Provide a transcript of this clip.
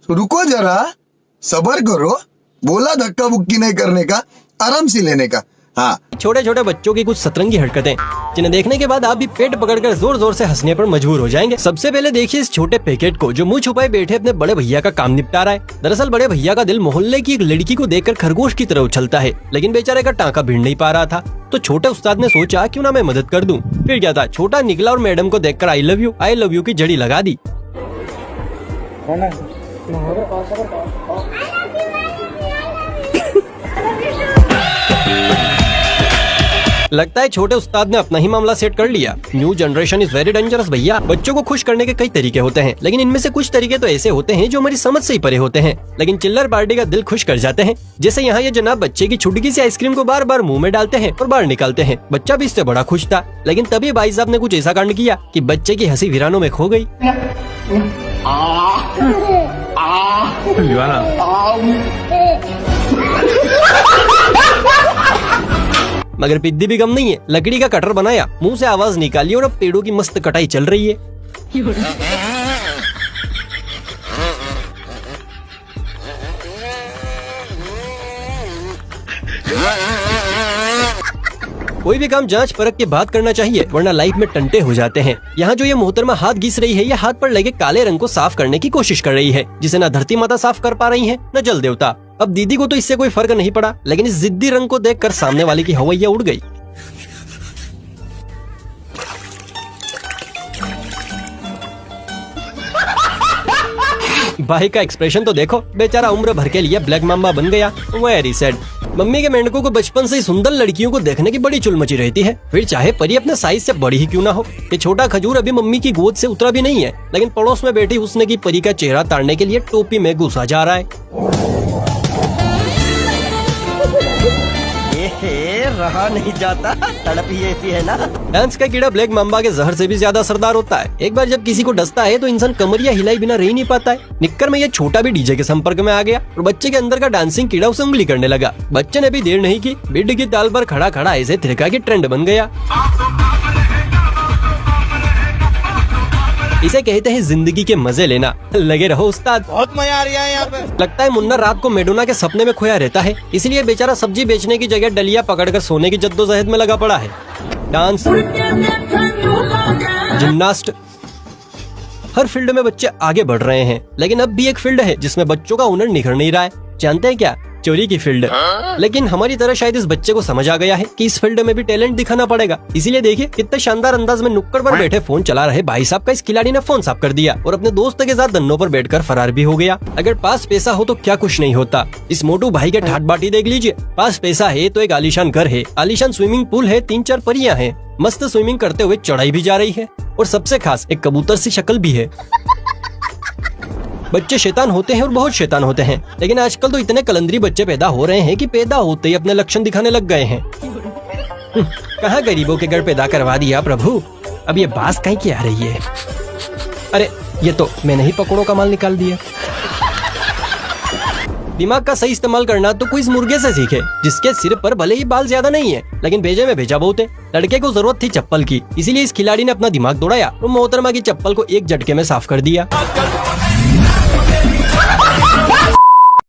रुको जरा, सबर करो, बोला धक्का बुक्की नहीं करने का, आराम से लेने का। हाँ, छोटे छोटे बच्चों की कुछ सतरंगी हरकतें जिन्हें देखने के बाद आप भी पेट पकड़कर जोर जोर से हंसने पर मजबूर हो जाएंगे। सबसे पहले देखिए इस छोटे पैकेट को जो मुंह छुपाए बैठे अपने बड़े भैया का काम निपटा रहा है। दरअसल बड़े भैया का दिल मोहल्ले की एक लड़की को देखकर खरगोश की तरह उछलता है, लेकिन बेचारे का टाँका भिड़ नहीं पा रहा था। तो छोटे उस्ताद ने सोचा क्यों ना मैं मदद कर दूं। फिर क्या था, छोटा निकला और मैडम को देखकर आई लव यू की जड़ी लगा दी। लगता है छोटे उस्ताद ने अपना ही मामला सेट कर लिया। New generation is very dangerous भैया। बच्चों को खुश करने के कई तरीके होते हैं, लेकिन इनमें से कुछ तरीके तो ऐसे होते हैं जो हमारी समझ से ही परे होते हैं, लेकिन चिल्लर पार्टी का दिल खुश कर जाते हैं। जैसे यहाँ ये जनाब बच्चे की छुटकी सी आइसक्रीम को बार बार मुंह में डालते हैं और बाहर निकालते हैं। बच्चा भी इससे बड़ा खुश था, लेकिन तभी भाई साहब ने कुछ ऐसा कांड किया कि बच्चे की हंसी वीरानों में खो गई। मगर पिद्दी भी कम नहीं है, लकड़ी का कटर बनाया, मुंह से आवाज निकाली और अब पेड़ों की मस्त कटाई चल रही है। कोई भी काम जांच परख के बाद करना चाहिए, वरना लाइफ में टंटे हो जाते हैं। यहाँ जो ये मोहतरमा हाथ घिस रही है, ये हाथ पर लगे काले रंग को साफ करने की कोशिश कर रही है, जिसे न धरती माता साफ कर पा रही है न जल देवता। अब दीदी को तो इससे कोई फर्क नहीं पड़ा, लेकिन इस जिद्दी रंग को देखकर सामने वाले की हवैया उड़ गई। भाई का एक्सप्रेशन तो देखो, बेचारा उम्र भर के लिए ब्लैक माम्बा बन गया। Very sad. मम्मी के मेंढकों को बचपन से ही सुंदर लड़कियों को देखने की बड़ी चुल मची रहती है, फिर चाहे परी अपने साइज से बड़ी ही क्यों ना हो। ये छोटा खजूर अभी मम्मी की गोद से उतरा भी नहीं है, लेकिन पड़ोस में बैठी उसने की परी का चेहरा ताड़ने के लिए टोपी में घुसा जा रहा है। रहा नहीं जाता, तड़प ही ऐसी है ना। डांस का कीड़ा ब्लैक माम्बा के जहर से भी ज्यादा असरदार होता है। एक बार जब किसी को डसता है तो इंसान कमरिया हिलाई बिना रह नहीं पाता है। निक्कर में ये छोटा भी डीजे के संपर्क में आ गया और बच्चे के अंदर का डांसिंग कीड़ा उसे उंगली करने लगा। बच्चे ने भी देर नहीं की, बिड की ताल पर खड़ा खड़ा ऐसे थिरका के ट्रेंड बन गया। इसे कहते हैं जिंदगी के मजे लेना। लगे रहो उस्ताद, बहुत मजा आ रहा है यहाँ पे। लगता है मुन्ना रात को मेडोना के सपने में खोया रहता है, इसलिए बेचारा सब्जी बेचने की जगह डलिया पकड़कर सोने की जद्दोजहद में लगा पड़ा है। डांस, जिम्नास्ट, हर फील्ड में बच्चे आगे बढ़ रहे हैं, लेकिन अब भी एक फील्ड है जिसमें बच्चों का हुनर निखर नहीं रहा है। जानते हैं क्या? चोरी की फील्ड। लेकिन हमारी तरह शायद इस बच्चे को समझ आ गया है कि इस फील्ड में भी टैलेंट दिखाना पड़ेगा। इसीलिए देखिए कितने शानदार अंदाज में नुक्कड़ पर बैठे फोन चला रहे भाई साहब का इस खिलाड़ी ने फोन साफ कर दिया और अपने दोस्त के साथ धन्नों पर बैठकर फरार भी हो गया। अगर पास पैसा हो तो क्या कुछ नहीं होता। इस मोटू भाई के ठाट बाटी देख लीजिए। पास पैसा है तो एक आलीशान घर है, आलीशान स्विमिंग पूल है, 3-4 परियां हैं, मस्त स्विमिंग करते हुए चढ़ाई भी जा रही है और सबसे खास एक कबूतर सी शक्ल भी है। बच्चे शैतान होते हैं और बहुत शैतान होते हैं, लेकिन आजकल तो इतने कलंदरी बच्चे पैदा हो रहे हैं कि पैदा होते ही अपने लक्षण दिखाने लग गए हैं। कहाँ गरीबों के घर पैदा करवा दिया प्रभु। अब ये बास कहीं की आ रही है। अरे ये तो मैंने ही पकौड़ों का माल निकाल दिया। दिमाग का सही इस्तेमाल करना तो कोई इस मुर्गे से सीखे, जिसके सिर पर भले ही बाल ज्यादा नहीं है, लेकिन भेजे में भेजा बहुत है। लड़के को जरूरत थी चप्पल की, इसीलिए इस खिलाड़ी ने अपना दिमाग दौड़ाया और मोहतरमा की चप्पल को एक झटके में साफ कर दिया।